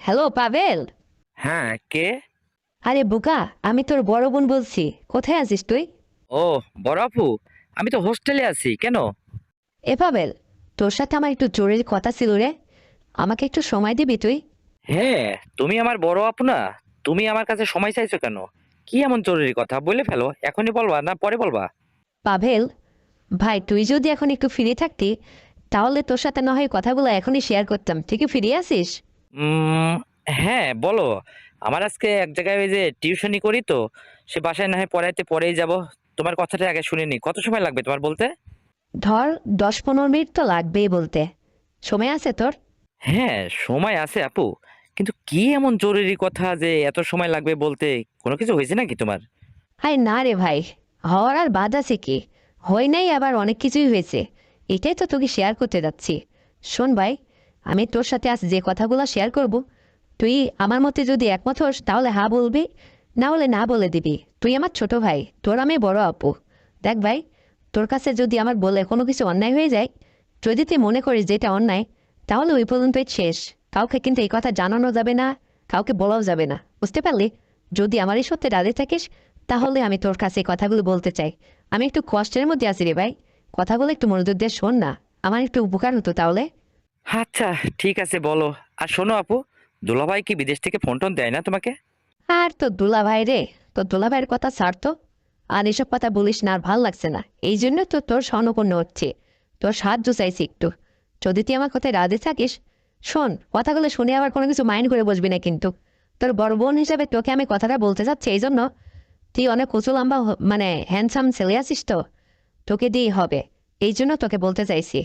Hello Pavel. হ্যাঁ, কে? আরে বুকা, আমি তোর বড় বোন বলছি। কোথায় আছিস তুই? ও, বড় আপু। আমি তো হোস্টেলে আছি, কেন? এ পাভেল, তোর সাথে আমার একটু জরুরি কথা ছিল রে। আমাকে একটু সময় দিবি তুই? হ্যাঁ, তুমি আমার বড় আপু না? তুমি আমার কাছে সময় চাইছো কেন? কি এমন জরুরি কথা, বলে ফেলো। এখনই বলবা না পরে বলবা? পাভেল ভাই, তুই যদি এখন একটু ফ্রি থাকতি তাহলে তোর সাথে না হয় কথাগুলো এখনই শেয়ার করতাম। তুই কি ফিরে আসিস? উম হ্যাঁ, বলো। আমার আজকে এক জায়গায় ওই যে টিউশনি করি তো, সে বাসায় না হয় পড়াইতে পরেই যাব। তোমার কথাটা আগে শুনে নি, কত সময় লাগবে তোমার বলতে? ধর 10-15 মিনিট তো লাগবেই বলতে। সময় আছে তোর? হ্যাঁ, সময় আছে আপু। কিন্তু কি এমন জরুরি কথা যে এত সময় লাগবে বলতে? কোনো কিছু হয়েছে নাকি তোমার? আরে না রে ভাই, হওয়ার আর বাদ আছে কি? হয় নাই, আবার অনেক কিছুই হয়েছে। এটাই তো তোকে শেয়ার করতে যাচ্ছি। শোন ভাই, আমি তোর সাথে আজ যে কথাগুলো শেয়ার করব, তুই আমার মতে যদি একমত হোস তাহলে হা বলবি, না হলে না বলে দিবি। তুই আমার ছোট ভাই, তোর আমি বড় আপু। দেখ ভাই, তোর কাছে যদি আমার বলে কোনো কিছু অন্যায় হয়ে যায়, যদি তুই মনে করিস যে এটা অন্যায়, তাহলে ওই পর্যন্তই শেষ। কাউকে কিন্তু এই কথা জানানো যাবে না, কাউকে বলাও যাবে না, বুঝতে পারলি? যদি আমার এই সত্যি রাজি থাকিস তাহলে আমি তোর কাছে এই কথাগুলো বলতে চাই। আমি একটু কষ্টের মধ্যে আছি রে ভাই, কথাগুলো একটু মনোযোগ দিয়ে শোন না। আমার একটু উপকার হতো তাহলে। আচ্ছা, ঠিক আছে বলো। আর শোনো আপু, দুলাভাই কি বিদেশ থেকে ফোন টোন দেয় না তোমাকে? আর তোর দুলা ভাই রে, তোর দুলা ভাইয়ের কথা ছাড় তো। আর এসব কথা বলিস না, আর ভাল লাগছে না। এই জন্য তো তোর স্বর্ণপূর্ণ হচ্ছে। তোর সাহায্য চাইছি একটু। যদি তুই আমার কথায় রাজি থাকিস, শোন, কথাগুলো শুনে আবার কোনো কিছু মাইন্ড করে বসবি না কিন্তু। তোর বড় বোন হিসাবে তোকে আমি কথাটা বলতে চাচ্ছি এই জন্য। তুই অনেক উঁচু লম্বা মানে হ্যান্ডসাম ছেলে আছিস তো, তোকে দিয়েই হবে। এই জন্য তোকে বলতে চাইছি।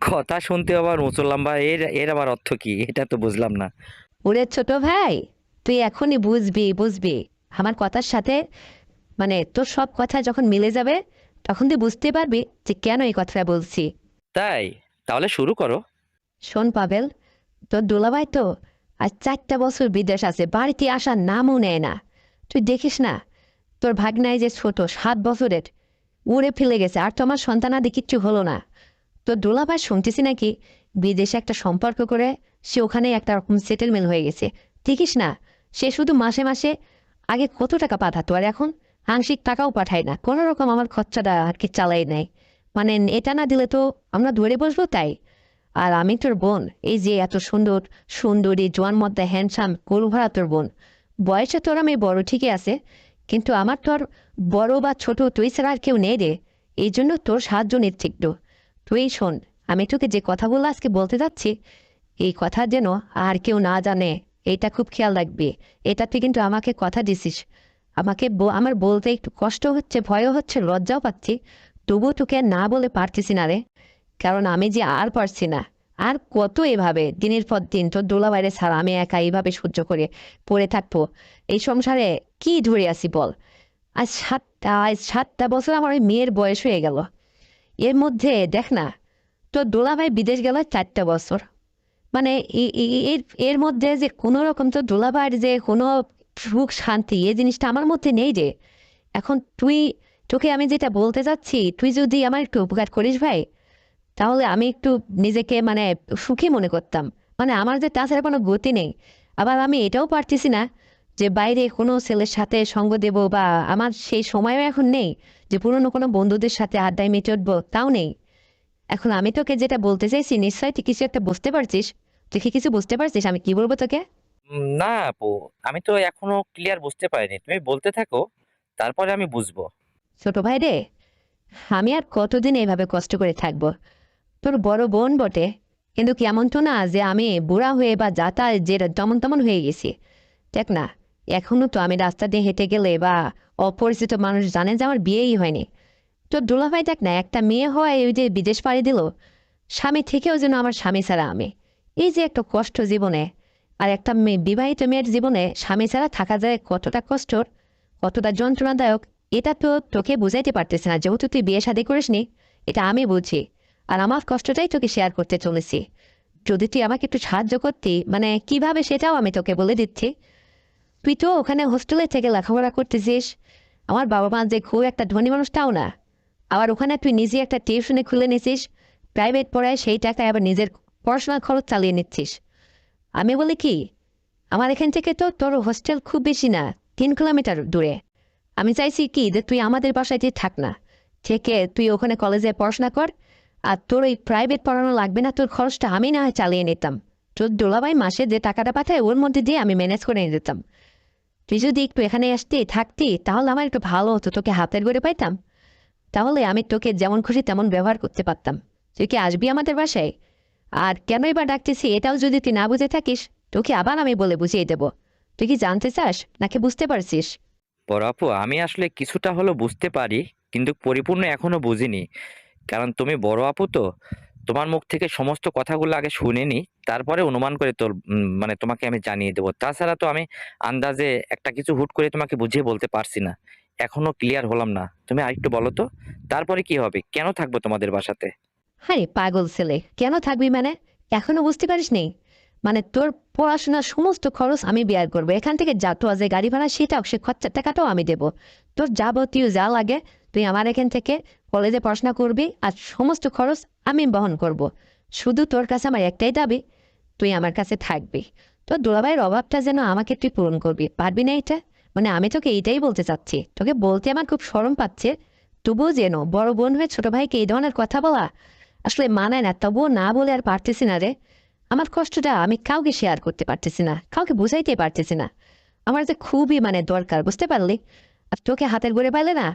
কথা শুনতে আবার উঁচু লম্বা, এর এর আবার অর্থ কি? এটা তো বুঝলাম না। ওরে ছোট ভাই, তুই এখনই বুঝবি বুঝবি আমার কথার সাথে। মানে তোর সব কথা যখন মিলে যাবে, তখন তুই বুঝতে পারবি যে কেন এই কথাটা বলছি। তাই? তাহলে শুরু করো। শোন পাবেল, তোর দুলাভাই তো আজ 4টা বছর বিদেশ আছে, বাড়িতে আসার নামও নেয় না। তুই দেখিস না, তোর ভাগ্নায় যে ছোট 7 বছরের, উড়ে ফেলে গেছে, আর তো আমার সন্তানাদি কিচ্ছু হলো না। তোর দুলাভাই শুনতেছি নাকি বিদেশে একটা সম্পর্ক করে সে ওখানে একটা রকম সেটেলমেন্ট হয়ে গেছে। দেখিস না, সে শুধু মাসে মাসে আগে কত টাকা পাঠাতো, আর এখন আংশিক টাকাও পাঠায় না, কোনো রকম আমার খরচাটা আর কি চালাই নেয়। মানে এটা না দিলে তো আমরা ধরে বসবো তাই। আর আমি তোর বোন, এই যে এত সুন্দর সুন্দরী জোয়ান মধ্যে হ্যান্ডসাম গরু ভরা তোর বোন। বয়সে তোর আমি বড় ঠিকই আছে, কিন্তু আমার তো আর বড় বা ছোট তুই ছাড়া আর কেউ নেই রে। এই জন্য তোর সাহায্য নিচ্ছি একটু। তুই শোন, আমি তোকে যে কথাগুলো আজকে বলতে যাচ্ছি, এই কথা যেন আর কেউ না জানে, এইটা খুব খেয়াল রাখবি। এটা তুই কিন্তু আমাকে কথা দিছিস। আমাকে আমার বলতে একটু কষ্ট হচ্ছে, ভয়ও হচ্ছে, লজ্জাও পাচ্ছি। তবুও তোকে আর না বলে পারতেছি না রে। কারণ আমি যে আর পারছি না। আর কত এভাবে দিনের পর দিন তোর দোলাবাইরে ছাড়া আমি একা এইভাবে সহ্য করে পড়ে থাকবো? এই সংসারে কি ধরে আছি বল? আজ 7টা বছর আমার ওই মেয়ের বয়স হয়ে গেল। এর মধ্যে দেখ না, তোর দোলাভাই বিদেশ গেল 4টা বছর। মানে এর এর মধ্যে যে কোনো রকম তোর দোলাভাইয়ের যে কোনো সুখ শান্তি, এই জিনিসটা আমার মধ্যে নেই রে। এখন তোকে আমি যেটা বলতে চাচ্ছি, তুই যদি আমার একটু উপকার করিস ভাই, তাহলে আমি একটু নিজেকে মানে সুখী মনে করতাম। মানে আমার যে তাছাড়া কোনো গতি নেই। আবার আমি এটাও পারতেছি না যে বাইরে কোনো ছেলের সাথে সঙ্গ দেব, বা আমার সেই সময়ও এখন নেই যে পুরনো কোনো বন্ধুদের সাথে আড্ডায় মেতে উঠবো, তাও নেই। এখন আমি তোকে যেটা বলতে চাইছি, নিশ্চয়ই তুই কিছু একটা বুঝতে পারছিস। তুই কি কিছু বুঝতে পারছিস আমি কি বলবো তোকে? না আপু, আমি তো এখনো ক্লিয়ার বুঝতে পারিনি। তুমি বলতে থাকো, তারপরে আমি বুঝবো। ছোট ভাই রে, আমি আর কতদিন এইভাবে কষ্ট করে থাকবো? তোর বড় বোন বটে, কিন্তু কেমন তো না যে আমি বুড়া হয়ে বা যাতা যে যেমন তেমন হয়ে গেছি। দেখ না, এখনো তো আমি রাস্তা দিয়ে হেঁটে গেলে বা অপরিচিত মানুষ জানে যে আমার বিয়েই হয়নি। তোর দুলাভাই দেখ না, একটা মেয়ে হয় ওই যে বিদেশ পাড়ি দিল, স্বামী থেকেও যেন আমার স্বামী ছাড়া আমি। এই যে একটা কষ্ট জীবনে। আর একটা মেয়ে, বিবাহিত মেয়ের জীবনে স্বামী ছাড়া থাকা যায় কতটা কষ্টর, কতটা যন্ত্রণাদায়ক, এটা তো তোকে বুঝাইতে পারতেছে না, যেহেতু তুই বিয়ে শাদী করিসনি। এটা আমি বুঝি। আর আমার কষ্টটাই তোকে শেয়ার করতে চলেছি। যদি তুই আমাকে একটু সাহায্য করতি, মানে কিভাবে সেটাও আমি তোকে বলে দিচ্ছি। তুই তো ওখানে হোস্টেলে থেকে লেখাপড়া করতেছিস। আমার বাবা মা যে খুব একটা ধনী মানুষটাও না। আবার ওখানে তুই নিজে একটা টিউশনে খুলে নিছিস, প্রাইভেট পড়ায় সেই টাকায় আবার নিজের পড়াশোনার খরচ চালিয়ে নিচ্ছিস। আমি বলি কি, আমার এখান থেকে তো তোর হোস্টেল খুব বেশি না, 3 কিলোমিটার দূরে। আমি চাইছি কি যে তুই আমাদের বাসায় দিয়ে থাক না, থেকে তুই ওখানে কলেজে পড়াশোনা কর। আর তোর ওই প্রাইভেট পড়ানো লাগবে না, তোর খরচটা আমি না হয় চালিয়ে নিতাম। তোর দুলাভাই মাসে যে টাকাটা পাঠায় ওর মধ্যে দিয়ে আমি ম্যানেজ করে নিয়ে যেতাম। তুই যদি একটু এখানে আসতি থাকতি তাহলে আমার একটু ভালো হতো, তোকে হাতের করে পাইতাম। তাহলে আমি তোকে যেমন খুশি তেমন ব্যবহার করতে পারতাম। তুই কি আসবি আমাদের বাসায়? আর কেনই বা ডাকতেছি এটাও যদি তুই না বুঝে থাকিস, তোকে আবার আমি বলে বুঝিয়ে দেব। তুই কি জানতে চাস নাকি বুঝতে পারছিস? বড় আপু, আমি আসলে কিছুটা হলো বুঝতে পারি, কিন্তু পরিপূর্ণ এখনো বুঝিনি। কারণ তুমি বড় আপু তো, তোমার মুখ থেকে সমস্ত কথাগুলো আগে শুনে নি, তারপরে অনুমান করে তোর মানে তোমাকে আমি জানিয়ে দেবো। তাছাড়া তো আমি আন্দাজে একটা কিছু হুট করে তোমাকে বুঝিয়ে বলতে পারছি না। এখনো ক্লিয়ার হলাম না, তুমি আরেকটু বলো তো, তারপরে কি হবে, কেন থাকবো তোমাদের বাসাতে? হ্যাঁ পাগল ছেলে, কেন থাকবি মানে? এখনো বুঝতে পারিস নেই? মানে তোর পড়াশোনার সমস্ত খরচ আমি বেয়ার করবো, এখান থেকে যা তো আজ গাড়ি ভাড়া সেটাও, সে খরচার টাকাটাও আমি দেবো। তোর যাবতীয় যা লাগে তুই আমার এখান থেকে কলেজে পড়াশোনা করবি, আর সমস্ত খরচ আমি বহন করব। শুধু তোর কাছে আমার একটাই দাবি, তুই আমার কাছে থাকবি। তোর দুলাভাইয়ের অভাবটা যেন আমাকে তুই পূরণ করবি, পারবি না এটা? মানে আমি তোকে এইটাই বলতে চাচ্ছি, তোকে বলতে আমার খুব শরম পাচ্ছে। তবুও যেন বড় বোন হয়ে ছোট ভাইকে এই ধরনের কথা বলা আসলে মানায় না, তবুও না বলে আর পারতেছি না রে। আমার কষ্টটা আমি কাউকে শেয়ার করতে পারতেছি না, কাউকে বুঝাইতে পারতেছি না। আমার যে খুবই মানে দরকার, বুঝতে পারলি? আর তোকে হাতের গড়ে পাইলে না,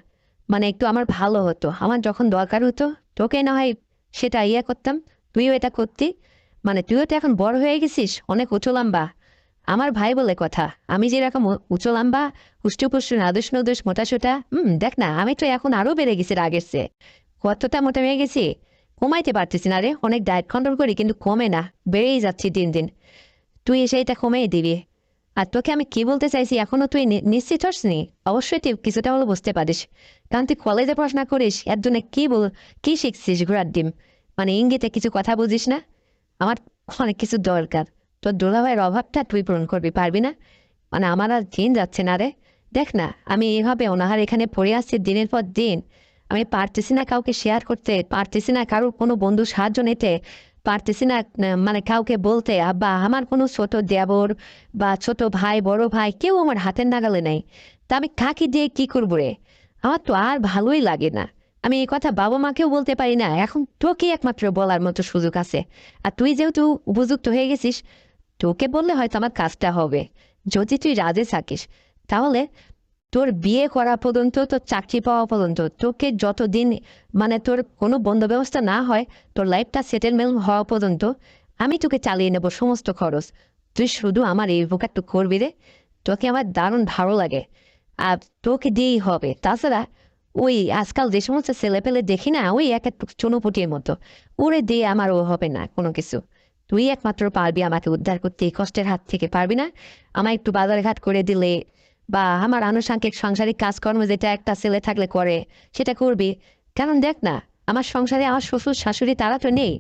মানে একটু আমার ভালো হতো। আমার যখন দরকার হতো তোকে না হয় সেটা ইয়ে করতাম, তুইও এটা করতি। মানে তুইও তো এখন বড় হয়ে গেছিস, অনেক উঁচু লম্বা। আমার ভাই বলে কথা, আমি যেরকম উঁচু লম্বা, হুষ্টপুষ্ট নাদুস নদুস মোটাসোটা, দেখ না আমি তো এখন আরো বেড়ে গেছি আগের চেয়ে। কতটা মোটা হয়ে গেছি, কমাইতে পারতেছি না রে। অনেক ডায়েট কন্ট্রোল করি কিন্তু কমে না, বেড়েই যাচ্ছি দিন দিন। তুই এসে এটা কমিয়ে দিবি। আর তোকে আমি কি বলতে চাইছি এখনো তুই নিশ্চিত হসনি? অবশ্যই তুই কিছুটা হলে বুঝতে পারিস, কারণ তুই কলেজে পড়াশোনা করিস। এর জন্য কি শিখছিস ঘোড়ার ডিম? মানে ইঙ্গিতে কিছু কথা বুঝিস না? আমার অনেক কিছু দরকার, তোর দুলাভাইয়ের অভাবটা তুই পূরণ করবি, পারবি না? মানে আমার আর দিন যাচ্ছে না রে। দেখ না আমি এইভাবে অনাহার এখানে পড়ে আসছি দিনের পর দিন। আমি পারতেছি না কাউকে শেয়ার করতে, পারতেছি না কারোর কোনো বন্ধু সাহায্য নিতে, পারতেছি না মানে কাউকে বলতে আব্বা আমার কোনো ছোট দেবর বা ছোট ভাই বড় ভাই কেউ আমার হাতের নাগালে নেই। তা আমি কাকে দিয়ে কি করবো রে? আমার তো আর ভালোই লাগে না। আমি এই কথা বাবা মাকেও বলতে পারি না, এখন তোকে একমাত্র বলার মতো সুযোগ আছে। আর তুই যেহেতু উপযুক্ত হয়ে গেছিস, তোকে বললে হয়তো আমার কাজটা হবে। যদি তুই রাজে থাকিস তাহলে তোর বিয়ে করা পর্যন্ত, তোর চাকরি পাওয়া পর্যন্ত, তোকে যতদিন মানে তোর কোনো বন্ধ ব্যবস্থা না হয়, তোর লাইফটা সেটেলমেন্ট হওয়া পর্যন্ত আমি তোকে চালিয়ে নেব সমস্ত খরচ। তুই শুধু আমার এই উপকারটা করবি রে, তোকে আমার দারুণ ভালো লাগে। আর তোকে দিয়েই হবে। তাছাড়া ওই আজকাল যে সমস্ত ছেলেপেলে দেখি না, ওই এক এক চুনোপুটির মতো, ওরে দিয়ে আমার ও হবে না কোনো কিছু। তুই একমাত্র পারবি আমাকে উদ্ধার করতে এই কষ্টের হাত থেকে, পারবি না? আমার একটু বাজার ঘাট করে দিলে বা আমার আনুষঙ্গিক সাংসারিক কাজকর্ম যেটা একটা ছেলে থাকলে করে সেটা করবি। কারণ দেখ না, আমার সংসারে আমার শ্বশুর শাশুড়ি তারা তো নেই।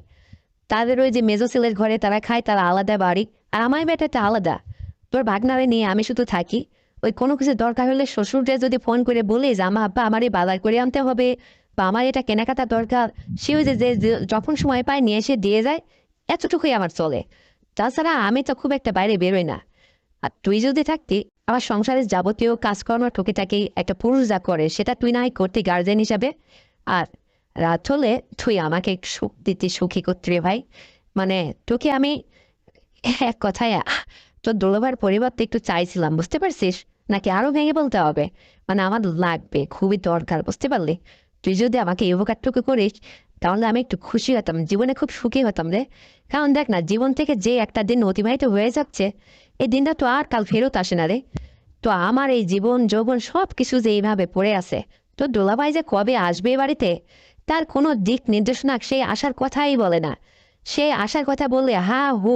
তাদের ওই যে মেজো ছেলের ঘরে তারা খায়, তারা আলাদা বাড়ি। আর আমার বেটাটা আলাদা। তোর ভাগনারে নিয়ে আমি শুধু থাকি। ওই কোনো কিছু দরকার হলে শ্বশুরটা যদি ফোন করে বলে যে আমার আব্বা আমার এই বাজার করে আনতে হবে বা আমার এটা কেনাকাটা দরকার, সে ওই যখন সময় পায় নিয়ে এসে দিয়ে যায়। এতটুকুই আমার চলে। তাছাড়া আমি তো খুব একটা বাইরে বেরোই না। আর তুই যদি থাকতি, আমার সংসারের যাবতীয় কাজকর্ম টুকিটাকি একটা পুরুষ যা করে সেটা তুই না হয় করতি গার্জেন হিসাবে। আর রাত হলে তুই আমাকে সুখ দিতে সুখী করতে রে ভাই। মানে তোকে আমি এক কথায় তোর দুলাভাইয়ের পরিবর্তে একটু চাইছিলাম, বুঝতে পারছিস? নাকি আরো ভেঙে বলতে হবে? মানে আমার লাগবে, খুবই দরকার, বুঝতে পারলি? তুই যদি আমাকে এই উপকারটুকু করিস তাহলে আমি একটু খুশি হতাম, জীবনে খুব সুখী হতাম রে। কারণ দেখ না, জীবন থেকে যে একটা দিন অতিবাহিত হয়ে যাচ্ছে, এই দিনটা তো আর কাল ফেরত আসে না রে। তো আমার এই জীবন যৌবন সব কিছু যে এইভাবে পড়ে আছে, তো দোলাভাই যে কবে আসবে এ বাড়িতে তার কোনো দিক নির্দেশনা সে আসার কথাই বলে না। সে আসার কথা বললে হা হু,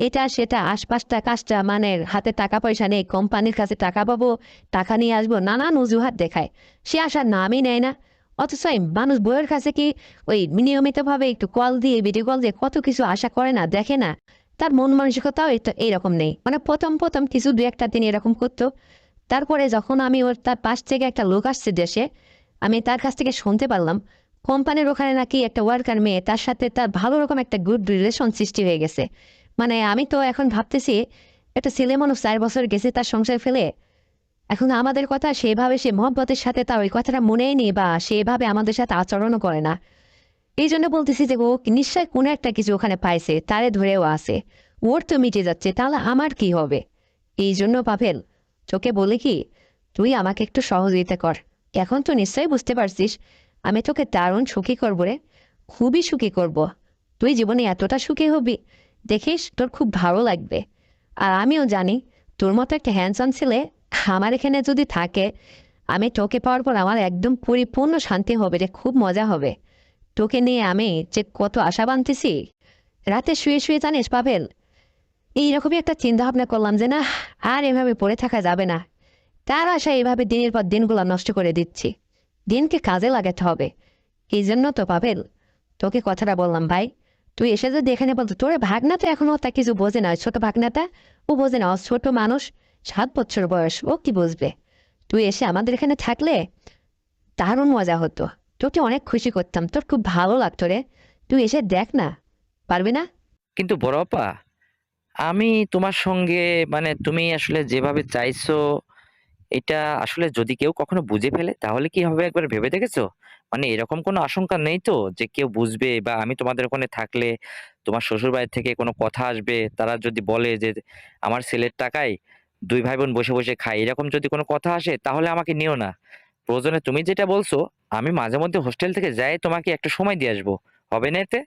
এটা সেটা আশপাশটা কাজটা, মানে হাতে টাকা পয়সা নেই, কোম্পানির কাছে টাকা পাবো, টাকা নিয়ে আসবো, নানান অজুহাত দেখায়। সে আসার নামই নেয় না। অথচ এই মানুষ বইয়ের কাছে কি ওই নিয়মিতভাবে একটু কল দিয়ে ভিডিও কল দিয়ে কত কিছু আশা করে না, দেখে না? তার মন মানসিকতাও এইরকম নেই। মানে প্রথম প্রথম কিছু দু একটা দিন এরকম করতো। তারপরে যখন আমি তার পাশ থেকে একটা লোক আসছে দেশে, আমি তার কাছ থেকে শুনতে পারলাম কোম্পানির ওখানে নাকি একটা ওয়ার্কার মেয়ে, তার সাথে তার ভালো রকম একটা গুড রিলেশন সৃষ্টি হয়ে গেছে। মানে আমি তো এখন ভাবতেছি একটা ছেলে মানুষ 4 বছর গেছে তার সংসার ফেলে, এখন আমাদের কথা সেভাবে সে মহব্বতের সাথে তার ওই কথাটা মনেই নেই বা সেভাবে আমাদের সাথে আচরণও করে না। এই জন্য বলতেছি যে ও নিশ্চয় কোনো একটা কিছু ওখানে পাইছে, তারে ধরেও আছে, ওর তো মিটে যাচ্ছে, তাহলে আমার কি হবে? এই জন্য পাভেল, তোকে বলি কি, তুই আমাকে একটু সহযোগিতা কর। এখন তো নিশ্চয়ই বুঝতে পারছিস আমি তোকে দারুণ সুখী করবো রে, খুবই সুখী করব। তুই জীবনে এতটা সুখী হবি, দেখিস তোর খুব ভালো লাগবে। আর আমিও জানি তোর মতো একটা হ্যান্ডসাম ছেলে আমার এখানে যদি থাকে, আমি তোকে পাওয়ার পর আমার একদম পরিপূর্ণ শান্তি হবে রে, খুব মজা হবে। তোকে নিয়ে আমি যে কত আশা বানতেছি, রাতে শুয়ে শুয়ে জানিস পাভেল, এইরকমই একটা চিন্তা ভাবনা করলাম যে না, আর এভাবে পড়ে থাকা যাবে না। তার আশা এইভাবে দিনের পর দিনগুলো নষ্ট করে দিচ্ছি, দিনকে কাজে লাগাতে হবে। এই জন্য তো পাভেল তোকে কথাটা বললাম ভাই, তুই এসে যদি এখানে বলতো, তোর ভাগনাটা এখনো তা কিছু বোঝে না, ওই ছোট ভাগনাটা ও বোঝে না, ও ছোট মানুষ, 7 বছর বয়স, ও কি বুঝবে? তুই এসে আমাদের এখানে থাকলে দারুণ মজা হতো, তোকে অনেক খুশি করতাম, তোর খুব ভালো লাগতো রে। তুই এসে দেখ না, পারবি না? কিন্তু বড় আপা, আমি তোমার সঙ্গে মানে তুমি আসলে যেভাবে চাইছো, এটা আসলে যদি কেউ কখনো বুঝে ফেলে তাহলে কি হবে একবার ভেবে দেখেছো? মানে এরকম কোনো আশঙ্কা নেই তো যে কেউ বুঝবে, বা আমি তোমাদের ওখানে থাকলে তোমার শ্বশুর বাড়ি থেকে কোনো কথা আসবে, তারা যদি বলে যে আমার ছেলের টাকায় দুই ভাই বোন বসে বসে খাই, এরকম যদি কোনো কথা আসে তাহলে আমাকে নিও না। প্রয়োজনে তুমি যেটা বলছো, আমি মাঝে মধ্যে হোস্টেল থেকে যাই, তোমাকে একটা সময় দিয়ে আসবো, হবে না এতে?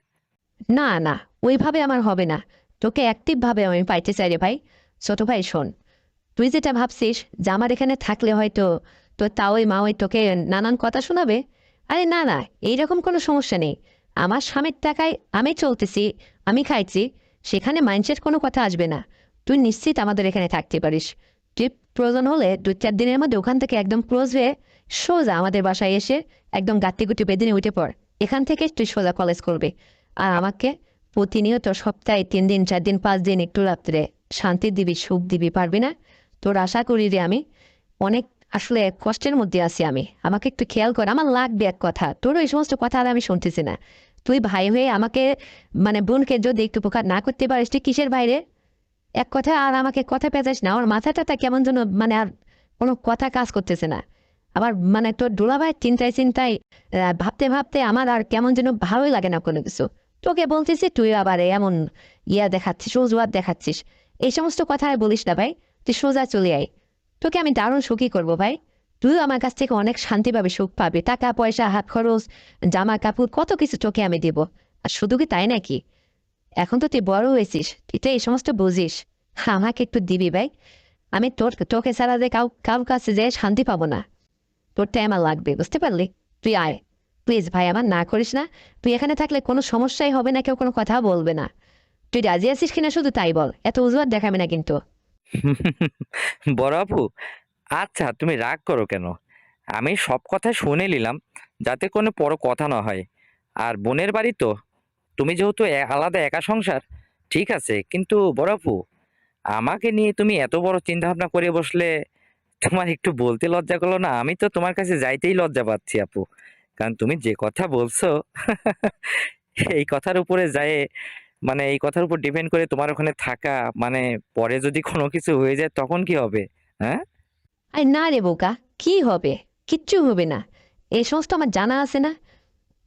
না না, ওইভাবে আমার হবে না, তোকে অ্যাক্টিভভাবে আমি পাইতে চাই রে ভাই। ছোট ভাই শোন, তুই যেটা ভাবছিস যে আমার এখানে থাকলে হয়তো তোর তাওই মা ওই তোকে নানান কথা শোনাবে, আরে না না, এইরকম কোনো সমস্যা নেই। আমার স্বামীর টাকায় আমি চলতেছি, আমি খাইছি, সেখানে মাইন্ডসেট কোনো কথা আসবে না। তুই নিশ্চিত আমাদের এখানে থাকতে পারিস। তুই প্রয়োজন হলে 2-4 দিনের মধ্যে ওখান থেকে একদম ক্লোজ হয়ে সোজা আমাদের বাসায় এসে একদম গাত্তি গুটি বেদিনে উঠে পড়। এখান থেকে তুই সোজা কলেজ করবি। আর আমাকে প্রতিনিয়ত সপ্তাহে 3 দিন 4 দিন 5 দিন একটু রাত্রে শান্তি দিবি, সুখ দিবি, পারবি না? তোর আশা করি রে আমি অনেক আসলে কষ্টের মধ্যে আছি আমি, আমাকে একটু খেয়াল কর, আমার লাগবে এক কথা, তোর এই সমস্ত কথা আর আমি শুনতেছি না। তুই ভাই হয়ে আমাকে মানে বোনকে যদি একটু উপকার না করতে পারিস, তুই কিসের বাইরে? এক কথা আর আমাকে কথা পেঁচাস না, আমার মাথাটা তা কেমন যেন মানে আর কোনো কথা কাজ করতেছে না। আবার মানে তোর দুলাভাই চিন্তায় চিন্তায় ভাবতে ভাবতে আমার আর কেমন যেন ভালোই লাগে না কোনো কিছু। তোকে বলতেছি তুই আবার এমন ইয়া দেখাচ্ছিস, অজুহাত দেখাচ্ছিস। এই সমস্ত কথা আর বলিস না ভাই, তুই সোজা চলে আয়। তোকে আমি দারুণ সুখী করবো ভাই। তুইও আমার কাছ থেকে অনেক শান্তি পাবি, সুখ পাবি, টাকা পয়সা, হাত খরচ, জামা কাপড়, কত কিছু তোকে আমি দেব। আর শুধু কি তাই নাকি, এখন তো তুই বড় হয়েছিস, তুই তো এই সমস্ত বুঝিস, আমাকে একটু দিবি ভাই। আমি তোকে ছাড়া যে কারোর কাছে যে শান্তি পাবো না, তোরটাই আমার লাগবে, বুঝতে পারলি? তুই আয় প্লিজ ভাই, আমার না করিস না। তুই এখানে থাকলে কোনো সমস্যাই হবে না, কেউ কোনো কথা বলবে না। তুই রাজি আছিস কিনা শুধু তাই বল, এত অজুহাত দেখাবে না কিন্তু। বড় আপু, আচ্ছা তুমি রাগ করো কেন? আমি সব কথা শুনে নিলাম, যাতে কোনো বড় কথা না হয়। আর বোনের বাড়ি তো, তুমি যেহেতু আলাদা একা সংসার, ঠিক আছে, কিন্তু বড় আপু, আমাকে নিয়ে তুমি এত বড় চিন্তা ভাবনা করে বসলে তোমার একটু বলতে লজ্জা করলো না? আমি তো তোমার কাছে যাইতেই লজ্জা পাচ্ছি আপু, কারণ তুমি যে কথা বলছো এই কথার উপরে যায়, মানে এই কথার উপর ডিপেন্ড করে তোমার ওখানে থাকা, মানে পরে যদি কোনো কিছু হয়ে যায় তখন কি হবে? হ্যাঁ? আরে না রে বোকা, কি হবে? কিচ্ছু হবে না, এই সমস্ত আমার জানা আছে না।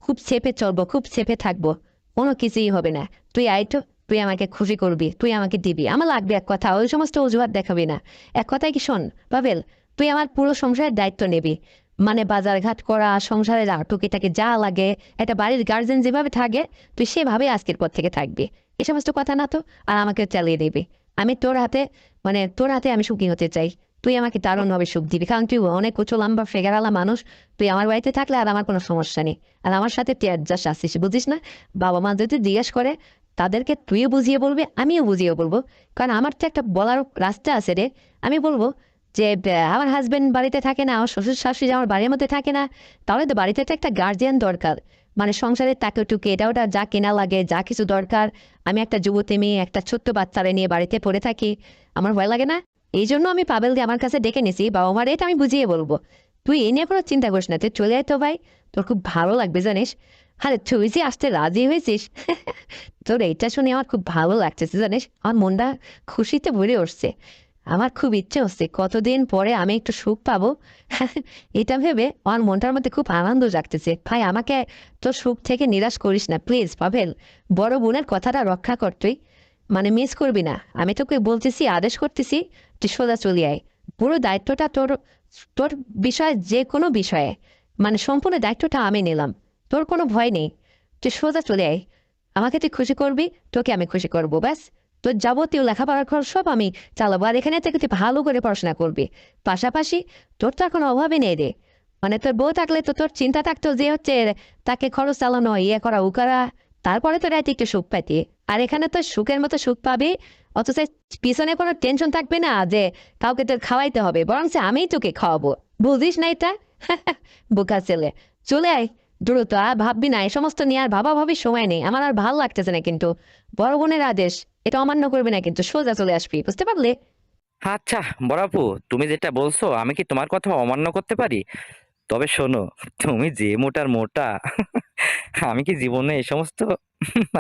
খুব চেপে চলবো, খুব চেপে থাকবো, কোনো কিছুই হবে না। তুই আয় তো, তুই আমাকে খুশি করবি, তুই আমাকে দিবি, আমার লাগবে এক কথা, ওই সমস্ত অজুহাত দেখাবি না। এক কথায় কি শোন পাবেল, তুই আমার পুরো সংসারের দায়িত্ব নিবি, মানে বাজার ঘাট করা, সংসারের আর টুকিটাকি যা লাগে, একটা বাড়ির গার্জেন যেভাবে থাকে তুই সেভাবে আজকের পর থেকে থাকবি। এ সমস্ত কথা না তো, আর আমাকে চালিয়ে দিবি। আমি তোর হাতে, মানে তোর হাতে আমি সুখী হতে চাই। তুই আমাকে দারুণভাবে সুখ দিবি, কারণ তুই অনেক উঁচু লম্বা ফেগারালা মানুষ। তুই আমার বাড়িতে থাকলে আর আমার কোনো সমস্যা নেই। আর আমার সাথে তুই অ্যাডজাস্ট আসিস, বুঝিস না? বাবা মা যদি জিজ্ঞেস করে, তাদেরকে তুইও বুঝিয়ে বলবি, আমিও বুঝিয়ে বলবো। কারণ আমার তো একটা বলার রাস্তা আছে রে। আমি বলবো যে আমার হাজবেন্ড বাড়িতে থাকে না, আমার শ্বশুর শাশুড়ি আমার বাড়ির মধ্যে থাকে না, তাহলে তো বাড়িতে তো একটা গার্জিয়ান দরকার। মানে সংসারের তাকে টুকে এটা ওটা যা কেনা লাগে, যা কিছু দরকার, আমি একটা যুবতী মেয়ে একটা ছোট্ট বাচ্চারে নিয়ে বাড়িতে পড়ে থাকি, আমার ভয় লাগে না? এই জন্য আমি পাবেল দিয়ে আমার কাছে ডেকে নিছি, বাবা মার এটা আমি বুঝিয়ে বলবো। তুই এ নিয়ে কোনো চিন্তা করিস না, তুই চলে আয় তো ভাই, তোর খুব ভালো লাগবে জানিস। আরে তুই যে আসতে রাজি হয়েছিস তোর এইটা শুনে আমার খুব ভালো লাগতেছে জানিস, আমার মনটা খুশিতে ভরে উঠছে। আমার খুব ইচ্ছে হচ্ছে কতদিন পরে আমি একটু সুখ পাবো এটা ভেবে আমার মনটার মধ্যে খুব আনন্দ জাগতেছে। ভাই আমাকে তোর সুখ থেকে নিরাশ করিস না প্লিজ পাভেল, বড় বোনের কথাটা রক্ষা কর তুই, মানে মিস করবি না। আমি তোকে বলতেছি, আদেশ করতেছি, তুই সোজা চলে আয়। পুরো দায়িত্বটা তোর, তোর বিষয়ে, যে কোনো বিষয়ে, মানে সম্পূর্ণ দায়িত্বটা আমি নিলাম। তোর কোনো ভয় নেই, তুই সোজা চলে আয়। আমাকে তুই খুশি করবি, তোকে আমি খুশি করবো, ব্যাস। তোর যাবতীয় লেখাপড়ার খরচ সব আমি চালাবো, আর এখানে থেকে তুই ভালো করে পড়াশোনা করবি। পাশাপাশি তোর তো এখন অভাবে নেই রে, মানে তোর বউ থাকলে তো তোর চিন্তা থাকতো যে হচ্ছে তাকে খরচ চালানো, ইয়ে করা ও করা, তারপরে তো রাতে একটু সুখ পাইতি। আর এখানে তো সুখের মতো সুখ পাবি, অথচ পিছনে কোনো টেনশন থাকবে না যে কাউকে তোর খাওয়াইতে হবে, বরং আমিই তোকে খাওয়াবো। বুঝিস না এটা? বোকা ছেলে, চলে আয় দ্রুত। আর ভাববি না, এই সমস্ত নিয়ে আর ভাবা ভাবির সময় নেই, আমার আর ভালো লাগতেছে না কিন্তু। বড় বোনের আদেশ, এটা অমান্য করবি না কিন্তু, সোজা চলে আসবি, বুঝতে পারলে? আচ্ছা বড় আপু, তুমি যেটা বলছো আমি কি তোমার কথা অমান্য করতে পারি? তবে শোনো, তুমি যে মোটার মোটা, আমি কি জীবনে এই সমস্ত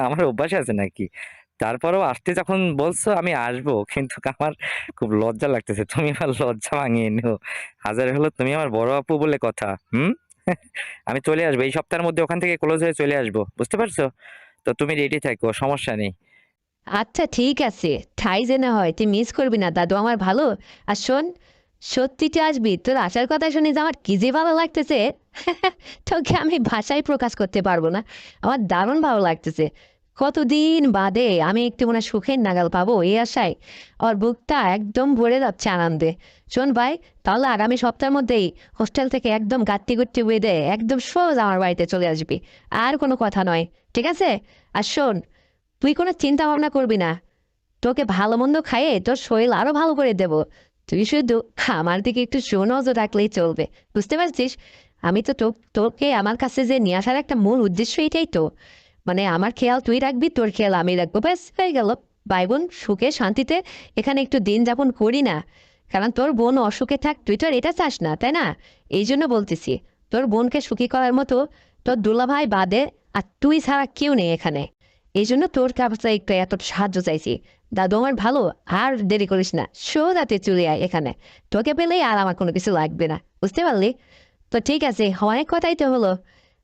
আমার অভ্যাস আছে নাকি? তারপরেও আসতে যখন বলছো আমি আসবো, কিন্তু আমার খুব লজ্জা লাগতেছে। তুমি আমার লজ্জা ভাঙিয়ে নিও। হাজার হলো তুমি আমার বড় আপু বলে কথা। হুম। আমি চলে আসবো এই সপ্তাহের মধ্যে, ওখান থেকে ক্লোজ হয়ে চলে আসবো, বুঝতে পারছো? তো তুমি রেডি থাকো, সমস্যা নেই। আচ্ছা ঠিক আছে, ঠাই যে না হয়, তুই মিস করবি না দাদু আমার ভালো। আর শোন, সত্যিটা আসবি, তোর আসার কথা শুনে যে আমার কি যে ভালো লাগতেছে তোকে আমি ভাষায় প্রকাশ করতে পারবো না। আমার দারুণ ভালো লাগতেছে। কতদিন বাদে আমি একটু মনে হয় সুখের নাগাল পাবো এই আশায়। ওর বুকটা একদম ভরে যাচ্ছে আনন্দে। শোন ভাই, তাহলে আগামী সপ্তাহের মধ্যেই হোস্টেল থেকে একদম গাত্তি গুত্তি বেঁধে একদম সোজা আমার বাড়িতে চলে আসবি। আর কোনো কথা নয়, ঠিক আছে? আর শোন, তুই কোনো চিন্তা ভাবনা করবি না, তোকে ভালো মন্দ খাইয়ে তোর শরীর আরো ভালো করে দেব। তুই শুধু আমার দিকে একটু সুনজর রাখলেই চলবে, বুঝতে পারছিস? আমি তো তোকে আমার কাছে যে নিয়ে আসার একটা মূল উদ্দেশ্য এটাই তো, মানে আমার খেয়াল তুই রাখবি, তোর খেয়াল আমি রাখবো, ব্যাস হয়ে গেল। ভাই বোন সুখে শান্তিতে এখানে একটু দিন যাপন করি না। কারণ তোর বোন অসুখে থাক, তুই তো আর এটা চাস না, তাই না? এই জন্য বলতেছি, তোর বোনকে সুখী করার মতো তোর দুলাভাই বাদে আর তুই ছাড়া কেউ নেই এখানে। এই জন্য তোর কাছে একটু এত সাহায্য চাইছি। দাদু আমার ভালো, আর দেরি করিস না, সোজাতে চলে আয় এখানে। তোকে পেলেই আর আমার কোনো কিছু লাগবে না, বুঝতে পারলি? তো ঠিক আছে, অনেক কথাই তো হলো,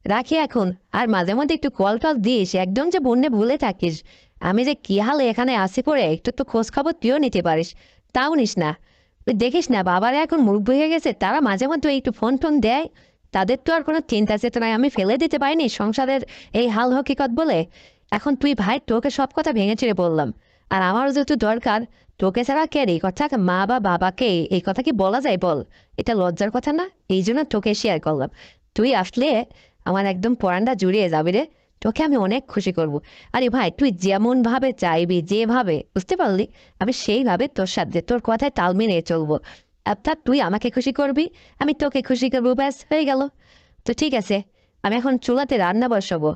রাখি এখন। আর মাঝে মধ্যে একটু কল টল দিস, একদম যে বন্যে ভুলে থাকিস। আমি যে কি হালে এখানে আসি পড়ে, একটু তো খোঁজ খবর তুইও নিতে পারিস, তাও নিস না। তুই দেখিস না, বাবারা এখন মুরব্বী হয়ে গেছে, তারা মাঝে মধ্যে একটু ফোন টোন দেয়। তাদের তো আর কোনো চিন্তা চেতনায় আমি ফেলে দিতে পারিনি সংসারের এই হাল হকিকত বলে। এখন তুই ভাই, তোকে সব কথা ভেঙে চিড়ে বললাম। আর আমারও যেহেতু দরকার, তোকে ছাড়া কে এই কথা, মা বা বাবাকে এই কথা কি বলা যায় বল? এটা লজ্জার কথা না? এই জন্য তোকে শেয়ার করলাম। তুই আসলে আমার একদম পরানটা জুড়িয়ে যাবে রে, তোকে আমি অনেক খুশি করব। আরে ভাই, তুই যেমন ভাবে চাইবি, যেভাবে, বুঝতে পারলি, আমি সেইভাবে তোর সাথে তোর কথায় তাল মিলিয়ে চলবো। অর্থাৎ তুই আমাকে খুশি করবি, আমি তোকে খুশি করবো, ব্যাস হয়ে গেল। তো ঠিক আছে, আমি এখন চুলাতে রান্না বসাবো।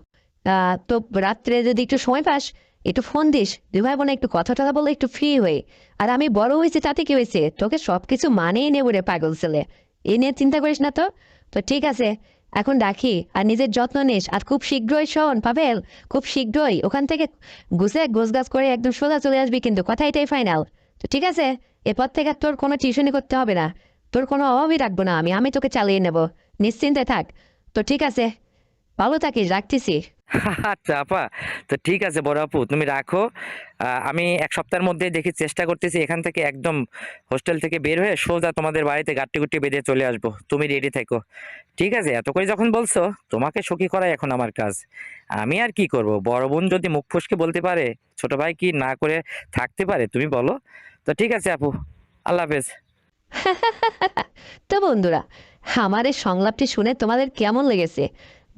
তো রাত্রে যদি একটু সময় পাস, একটু ফোন দিস, দুই ভাই বোনে একটু কথা টথা বলে একটু ফ্রি হয়ে। আর আমি বড় হয়েছি তাতে কি হয়েছে, তোকে সবকিছু মানিয়ে নেবো রে পাগল ছেলে, এ নিয়ে চিন্তা করিস না তো। তো ঠিক আছে, এখন রাখি, আর নিজের যত্ন নিস। আর খুব শীঘ্রই শোন পাভেল, খুব শীঘ্রই ওখান থেকে গুছে গোছগাছ করে একদম সোজা চলে আসবি, কিন্তু কথা এটাই ফাইনাল। তো ঠিক আছে, এরপর থেকে আর তোর কোনো টিউশনি করতে হবে না, তোর কোনো অভাবই রাখবো না, আমি আমি তোকে চালিয়ে নেব, নিশ্চিন্তে থাক। তো ঠিক আছে, ভালো থাকিস, রাখতেছি। আচ্ছা আপা, তো ঠিক আছে বড় আপু, তুমি রাখো। আমি এক সপ্তাহের মধ্যে দেখি, চেষ্টা করতেছি এখান থেকে একদম হোস্টেল থেকে বের হয়ে সোজা তোমাদের বাড়িতে গাট্টি গুট্টি বেঁধে চলে আসবো। তুমি রেডি থেকো। ঠিক আছে, এত করে যখন বলছো, তোমাকে সুখী করাই এখন আমার কাজ। আমি আর কি করব? বড় বোন যদি মুখ ফসকে বলতে পারে, ছোট ভাই কি না করে থাকতে পারে তুমি বলো? তো ঠিক আছে আপু, আল্লাহ হাফেজ। তো বন্ধুরা, আমার এই সংলাপটি শুনে তোমাদের কেমন লেগেছে?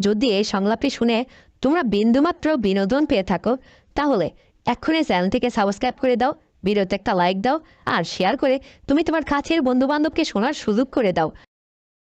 যদি এই সংলাপটি শুনে তোমরা বিন্দুমাত্র বিনোদন পেয়ে থাকো, তাহলে এক্ষুনি চ্যানেলটিকে সাবস্ক্রাইব করে দাও, ভিডিওতে একটা লাইক দাও, আর শেয়ার করে তুমি তোমার কাছের বন্ধু বান্ধবকে শোনার সুযোগ করে দাও।